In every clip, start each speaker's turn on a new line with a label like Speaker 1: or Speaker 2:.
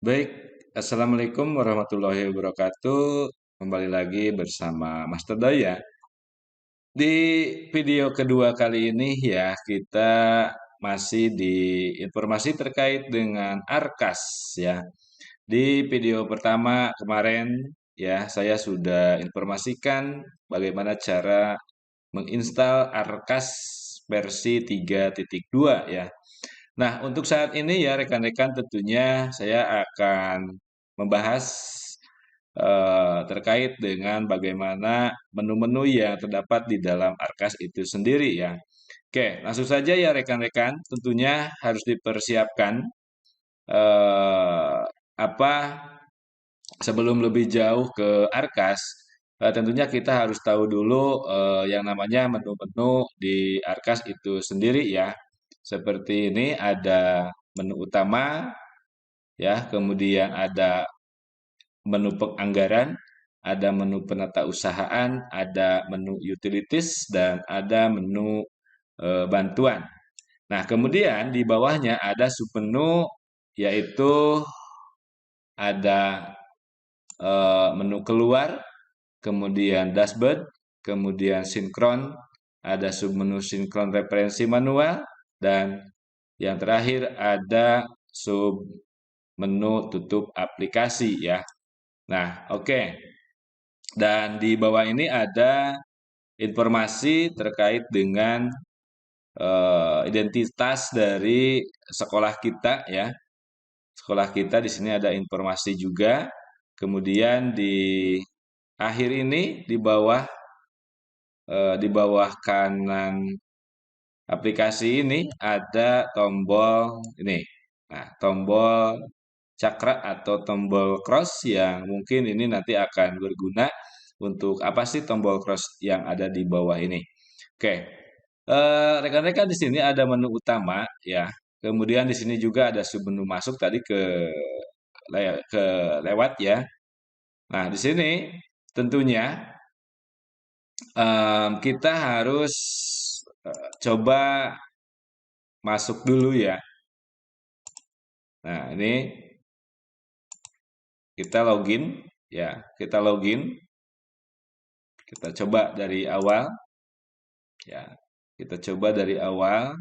Speaker 1: Baik, Assalamualaikum warahmatullahi wabarakatuh. Kembali lagi bersama Mas Todoy ya. Di video kedua kali ini ya, kita masih di informasi terkait dengan Arkas ya. Di video pertama kemarin ya, saya sudah informasikan bagaimana cara menginstal Arkas versi 3.2 ya. Nah, untuk saat ini ya rekan-rekan tentunya saya akan membahas terkait dengan bagaimana menu-menu yang terdapat di dalam Arkas itu sendiri ya. Oke, langsung saja ya rekan-rekan, tentunya harus dipersiapkan eh, apa sebelum lebih jauh ke Arkas. Tentunya kita harus tahu dulu yang namanya menu-menu di Arkas itu sendiri ya. Seperti ini ada menu utama ya, kemudian ada menu penganggaran, ada menu penata usahaan, ada menu utilities, dan ada menu bantuan. Nah, kemudian di bawahnya ada submenu yaitu ada menu keluar, kemudian dashboard, kemudian sinkron, ada submenu sinkron referensi manual, dan yang terakhir ada submenu tutup aplikasi ya. Nah, oke. Dan di bawah ini ada informasi terkait dengan identitas dari sekolah kita ya. Sekolah kita di sini ada informasi juga. Kemudian di akhir ini di bawah kanan aplikasi ini ada tombol ini. Nah, tombol cakra atau tombol cross yang mungkin ini nanti akan berguna untuk apa sih tombol cross yang ada di bawah ini. Oke, rekan-rekan di sini ada menu utama ya. Kemudian di sini juga ada submenu masuk tadi ke lewat ya. Nah, di sini tentunya kita harus coba masuk dulu ya. Nah, ini kita login ya. Kita login. Kita coba dari awal ya. Kita coba dari awal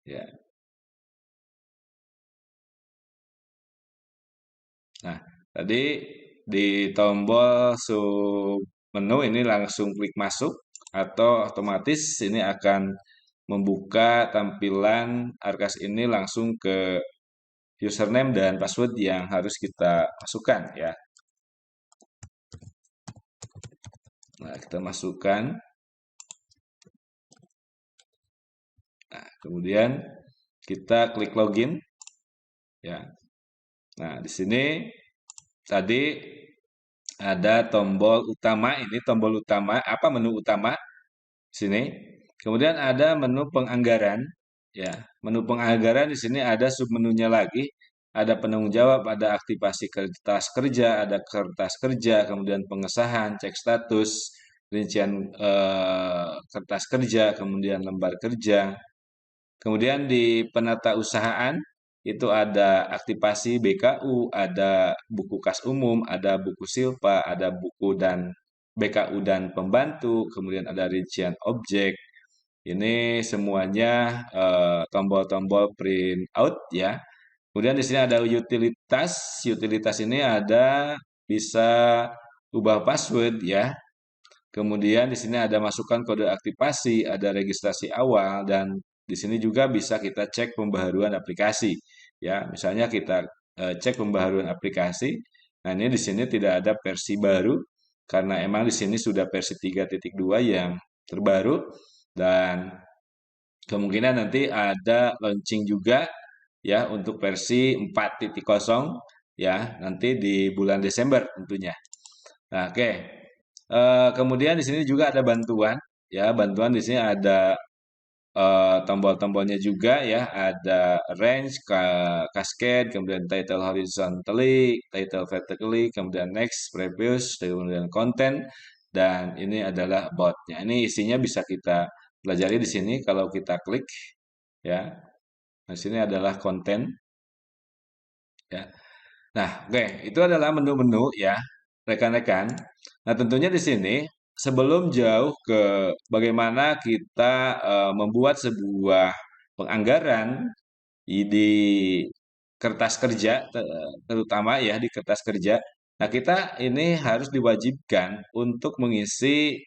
Speaker 1: ya. Nah, tadi di tombol sub menu ini langsung klik masuk atau otomatis ini akan membuka tampilan Arkas ini langsung ke username dan password yang harus kita masukkan ya. Nah, kita masukkan. Nah, kemudian kita klik login ya. Nah, di sini tadi ada tombol utama, ini tombol utama, apa menu utama sini. Kemudian ada menu penganggaran ya. Menu penganggaran di sini ada submenunya lagi, ada penanggung jawab, ada aktivasi kertas kerja, ada kertas kerja, kemudian pengesahan, cek status, rincian kertas kerja, kemudian lembar kerja. Kemudian di penata usahaan itu ada aktivasi BKU, ada buku kas umum, ada buku silpa, ada buku dan BKU dan pembantu, kemudian ada rincian objek. Ini semuanya tombol-tombol print out ya. Kemudian di sini ada utilitas. Utilitas ini ada bisa ubah password ya. Kemudian di sini ada masukkan kode aktivasi, ada registrasi awal, dan di sini juga bisa kita cek pembaharuan aplikasi. Ya, misalnya kita cek pembaharuan aplikasi. Nah, ini di sini tidak ada versi baru karena emang di sini sudah versi 3.2 yang terbaru, dan kemungkinan nanti ada launching juga ya untuk versi 4.0 ya nanti di bulan Desember tentunya. Nah, oke. Kemudian di sini juga ada bantuan, ya bantuan di sini ada tombol-tombolnya juga ya, ada range, cascade, kemudian title horizontally, title vertically, kemudian next, previous, kemudian content, dan ini adalah about-nya. Ini isinya bisa kita pelajari di sini kalau kita klik ya. Nah, di sini adalah konten. ya. Nah, oke, itu adalah menu-menu ya, rekan-rekan. Nah, tentunya di sini sebelum jauh ke bagaimana kita membuat sebuah penganggaran di kertas kerja, terutama ya di kertas kerja. Nah, kita ini harus diwajibkan untuk mengisi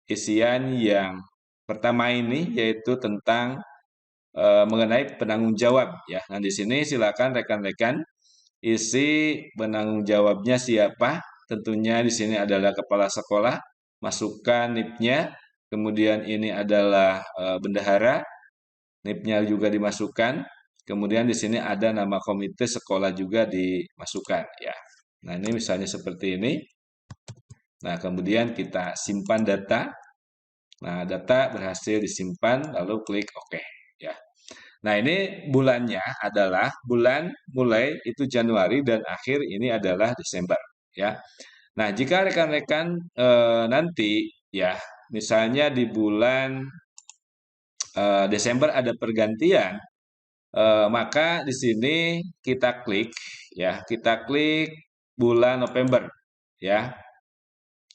Speaker 1: isian yang pertama ini, yaitu tentang mengenai penanggung jawab ya. Nah, di sini silakan rekan-rekan isi penanggung jawabnya siapa. Tentunya di sini adalah kepala sekolah, masukkan NIP-nya, kemudian ini adalah bendahara, NIP-nya juga dimasukkan. Kemudian di sini ada nama komite sekolah juga dimasukkan ya. Nah, ini misalnya seperti ini. Nah, kemudian kita simpan data. Nah, data berhasil disimpan, lalu klik OK ya. Nah, ini bulannya adalah bulan mulai itu Januari dan akhir ini adalah Desember ya. Nah, jika rekan-rekan nanti ya, misalnya di bulan Desember ada pergantian, maka di sini kita klik ya, kita klik bulan November ya.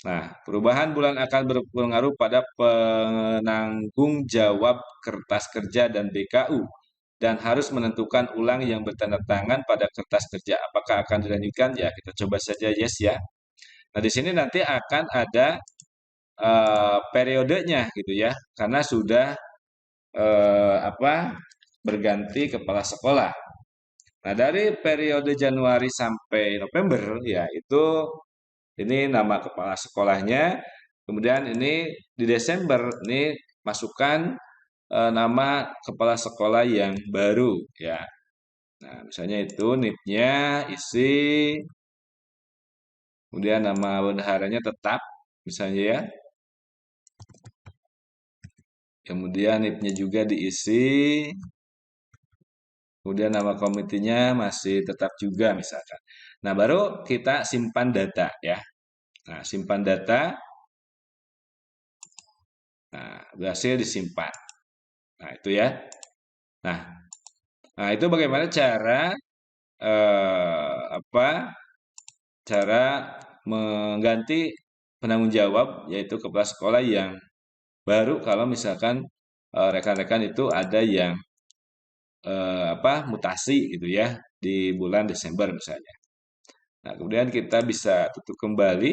Speaker 1: Nah, perubahan bulan akan berpengaruh pada penanggung jawab kertas kerja dan BKU dan harus menentukan ulang yang bertanda tangan pada kertas kerja. Apakah akan dilanjutkan? Ya, kita coba saja yes ya. Nah, di sini nanti akan ada periodenya gitu ya, karena sudah berganti kepala sekolah. Nah, dari periode Januari sampai November ya itu ini nama kepala sekolahnya. Kemudian ini di Desember ini masukkan nama kepala sekolah yang baru ya. Nah, misalnya itu NIP-nya isi, kemudian nama bendaharanya tetap misalnya ya. Kemudian NIP-nya juga diisi. Kemudian nama komitenya masih tetap juga misalkan. Nah, baru kita simpan data ya. Nah, simpan data. Nah, berhasil disimpan. Nah, itu ya. Nah, nah itu bagaimana cara apa? Cara mengganti penanggung jawab yaitu kepala sekolah yang baru kalau misalkan rekan-rekan itu ada yang mutasi gitu ya di bulan Desember misalnya. Nah, kemudian kita bisa tutup kembali,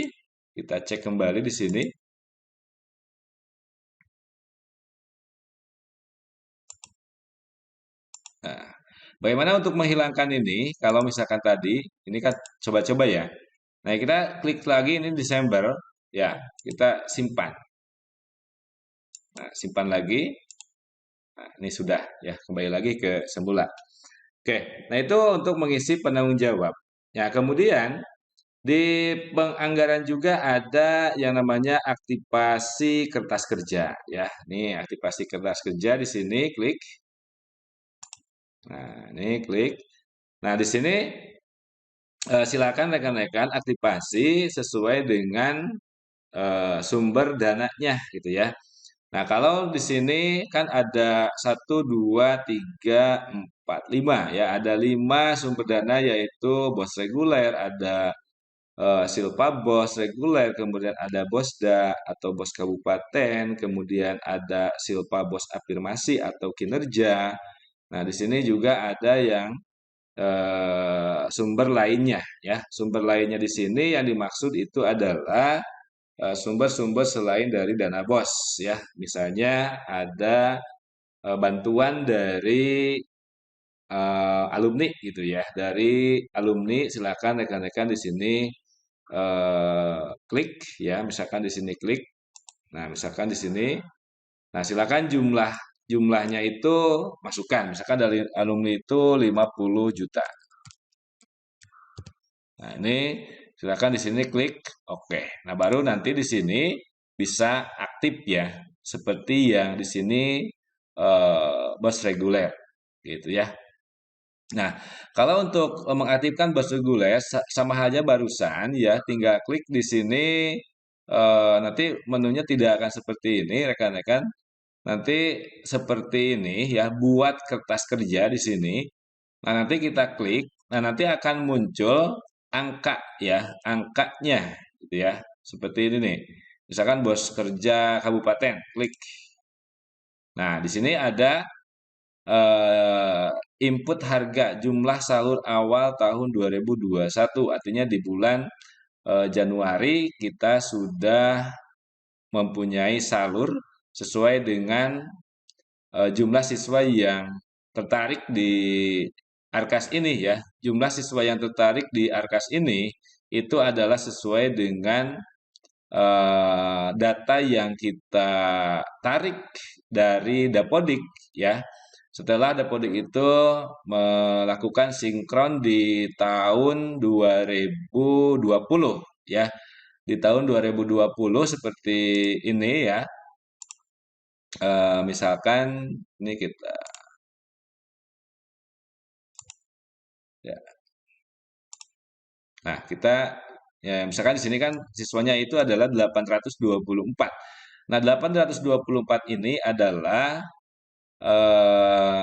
Speaker 1: kita cek kembali di sini. Nah, bagaimana untuk menghilangkan ini? Kalau misalkan tadi, ini kan coba-coba ya. Nah, kita klik lagi ini Desember, ya, kita simpan. Nah, simpan lagi. Nah, ini sudah ya, kembali lagi ke semula. Oke, nah itu untuk mengisi penanggung jawab. Ya, kemudian di penganggaran juga ada yang namanya aktivasi kertas kerja ya. Nih aktivasi kertas kerja di sini klik. Nah, ini klik. Nah, di sini silakan rekan-rekan aktivasi sesuai dengan sumber dananya gitu ya. Nah, kalau di sini kan ada 1, 2, 3, 4, 5 ya. Ada 5 sumber dana yaitu BOS reguler, ada Silpa BOS reguler, kemudian ada BOSDA atau BOS kabupaten, kemudian ada Silpa BOS afirmasi atau kinerja. Nah, di sini juga ada yang sumber lainnya ya. Sumber lainnya di sini yang dimaksud itu adalah sumber-sumber selain dari dana BOS ya. Misalnya ada bantuan dari alumni gitu ya. Dari alumni silakan rekan-rekan di sini klik ya. Misalkan di sini klik. Nah, misalkan di sini. Nah, silakan jumlahnya itu masukkan. Misalkan dari alumni itu 50 juta. Nah, ini silakan di sini klik OK. Nah, baru nanti di sini bisa aktif ya, seperti yang di sini BOS reguler gitu ya. Nah, kalau untuk mengaktifkan BOS reguler sama halnya barusan ya, tinggal klik di sini nanti menunya tidak akan seperti ini rekan-rekan. Nanti seperti ini ya, buat kertas kerja di sini. Nah, nanti kita klik Nah, nanti akan muncul angka ya, angkanya gitu ya. Seperti ini nih. Misalkan bos kerja kabupaten, klik. Nah, di sini ada input harga jumlah salur awal tahun 2021. Artinya di bulan Januari kita sudah mempunyai salur sesuai dengan jumlah siswa yang tertarik di Arkas ini ya. Jumlah siswa yang tertarik di Arkas ini itu adalah sesuai dengan data yang kita tarik dari Dapodik ya. Setelah Dapodik itu melakukan sinkron di tahun 2020 ya. Di tahun 2020 seperti ini ya. Misalkan ini kita ya. Nah, kita ya misalkan di sini kan siswanya itu adalah 824. Nah, 824 ini adalah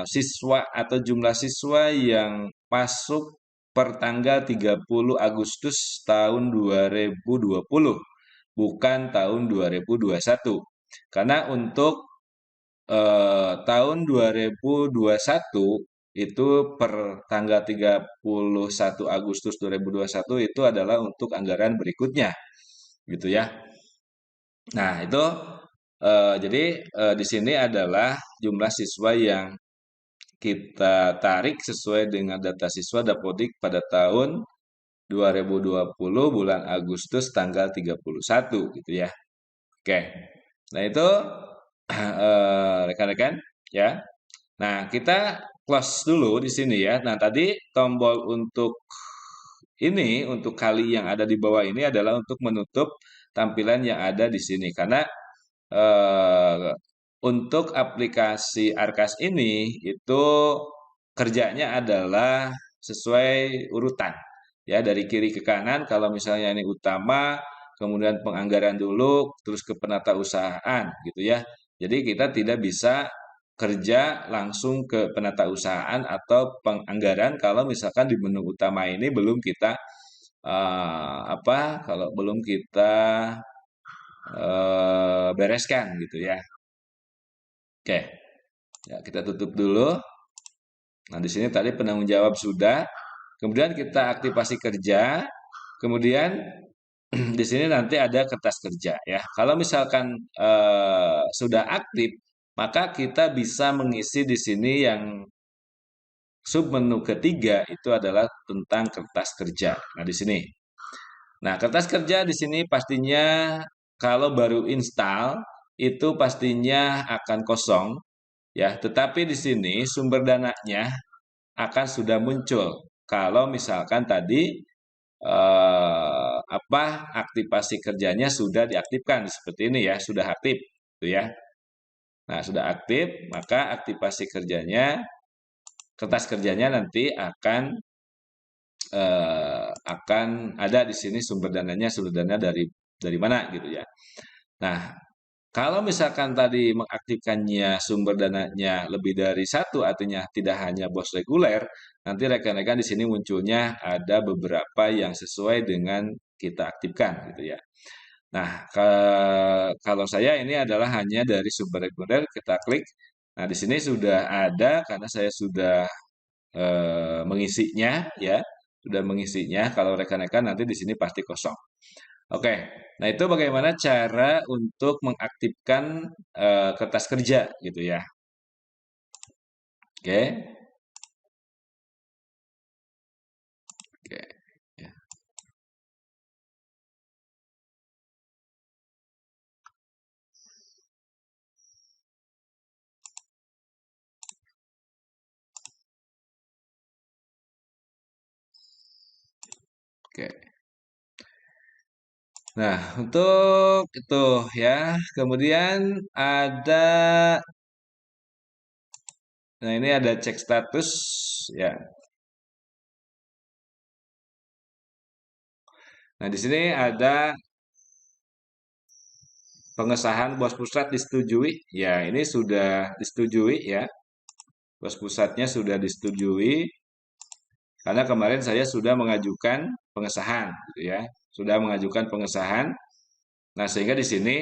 Speaker 1: siswa atau jumlah siswa yang masuk per tanggal 30 Agustus tahun 2020, bukan tahun 2021. Karena untuk tahun 2021 itu per tanggal 31 Agustus 2021 itu adalah untuk anggaran berikutnya, gitu ya. Nah, itu jadi di sini adalah jumlah siswa yang kita tarik sesuai dengan data siswa Dapodik pada tahun 2020 bulan Agustus tanggal 31 gitu ya. Oke. Nah, itu rekan-rekan ya. Nah, kita close dulu di sini ya. Nah, tadi tombol untuk ini, untuk kali yang ada di bawah ini adalah untuk menutup tampilan yang ada di sini. Karena eh, untuk aplikasi Arkas ini itu kerjanya adalah sesuai urutan. Ya, dari kiri ke kanan kalau misalnya ini utama, kemudian penganggaran dulu, terus ke penata usahaan gitu ya. Jadi kita tidak bisa kerja langsung ke penata usahaan atau penganggaran kalau misalkan di menu utama ini belum kita kalau belum kita bereskan gitu ya. Oke, ya kita tutup dulu. Nah, di sini tadi penanggung jawab sudah. Kemudian kita aktifasi kerja. Kemudian di sini nanti ada kertas kerja ya. Kalau misalkan sudah aktif, maka kita bisa mengisi di sini yang submenu ketiga itu adalah tentang kertas kerja. Nah, di sini. Nah, kertas kerja di sini pastinya kalau baru install itu pastinya akan kosong ya, tetapi di sini sumber dananya akan sudah muncul. Kalau misalkan tadi aktivasi kerjanya sudah diaktifkan seperti ini ya, sudah aktif gitu ya. Nah, sudah aktif, maka aktivasi kerjanya kertas kerjanya nanti akan ada di sini sumber dananya, sumber dana dari mana gitu ya. Nah, kalau misalkan tadi mengaktifkannya sumber dananya lebih dari satu, artinya tidak hanya bos reguler, nanti rekan-rekan di sini munculnya ada beberapa yang sesuai dengan kita aktifkan gitu ya. Nah, kalau saya ini adalah hanya dari sumber reguler, kita klik. Nah, di sini sudah ada karena saya sudah mengisinya ya, sudah mengisinya. Kalau rekan-rekan nanti di sini pasti kosong. Oke, nah itu bagaimana cara untuk mengaktifkan kertas kerja gitu ya. Oke, oke, ya, oke. Nah, untuk itu ya, kemudian ada, nah ini ada cek status ya. Nah, di sini ada pengesahan bos pusat disetujui. Ya, ini sudah disetujui ya. Bos pusatnya sudah disetujui. karena kemarin saya sudah mengajukan pengesahan, gitu ya, sudah mengajukan pengesahan. Nah, sehingga di sini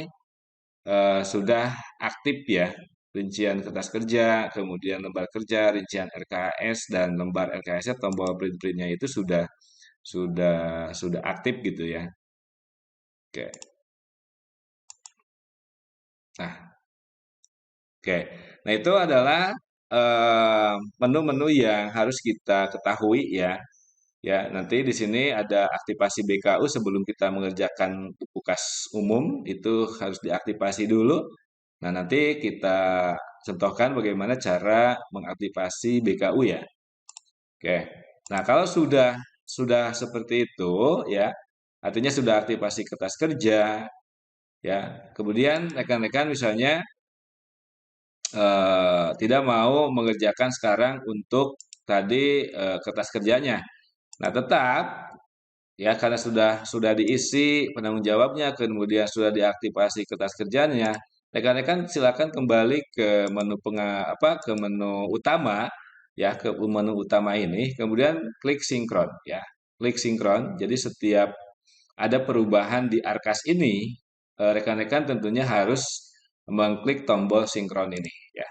Speaker 1: sudah aktif ya rincian kertas kerja, kemudian lembar kerja, rincian RKS dan lembar RKS-nya tombol print-printnya itu sudah aktif gitu ya. Oke. Nah, oke. Nah, itu adalah menu-menu yang harus kita ketahui ya. Ya, nanti di sini ada aktivasi BKU sebelum kita mengerjakan tugas umum, itu harus diaktifasi dulu. Nah, nanti kita contohkan bagaimana cara mengaktifasi BKU ya. Oke. Nah, kalau sudah seperti itu ya, artinya sudah aktivasi kertas kerja ya. Kemudian rekan-rekan misalnya tidak mau mengerjakan sekarang untuk tadi kertas kerjanya. Nah, tetap ya karena sudah diisi penanggung jawabnya, kemudian sudah diaktifasi kertas kerjanya, rekan-rekan silakan kembali ke menu ke menu utama ya, ke menu utama ini, kemudian klik sinkron ya. Klik sinkron. Jadi setiap ada perubahan di Arkas ini, rekan-rekan tentunya harus mengklik tombol sinkron ini ya.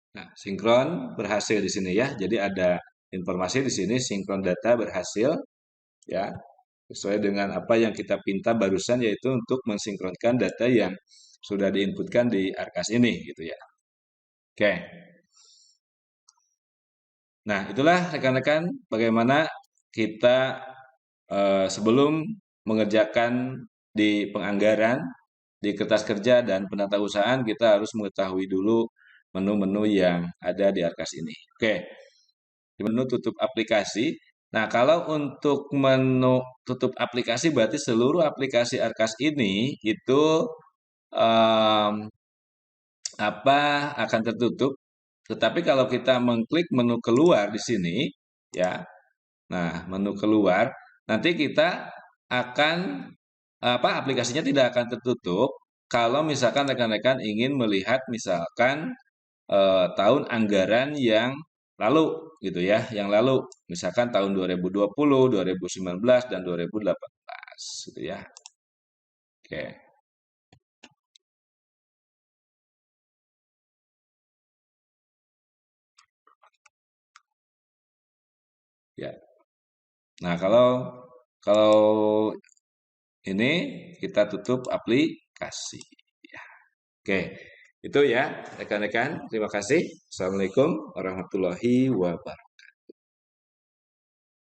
Speaker 1: Nah, sinkron berhasil di sini ya. Jadi ada informasi di sini sinkron data berhasil ya, sesuai dengan apa yang kita pinta barusan yaitu untuk mensinkronkan data yang sudah diinputkan di Arkas ini gitu ya. Oke. Nah, itulah rekan-rekan bagaimana kita sebelum mengerjakan di penganggaran, di kertas kerja dan penatausahaan kita harus mengetahui dulu menu-menu yang ada di Arkas ini. Oke. Di menu tutup aplikasi. Nah, kalau untuk menu tutup aplikasi berarti seluruh aplikasi Arkas ini itu em, akan tertutup. Tetapi kalau kita mengklik menu keluar di sini, ya, nah menu keluar, nanti kita akan aplikasinya tidak akan tertutup kalau misalkan rekan-rekan ingin melihat misalkan tahun anggaran yang lalu gitu ya, yang lalu misalkan tahun 2020, 2019 dan 2018 gitu ya. Oke. Ya. Nah, kalau kalau ini kita tutup aplikasi. Ya. Oke. Itu ya rekan-rekan. Terima kasih. Assalamualaikum warahmatullahi wabarakatuh.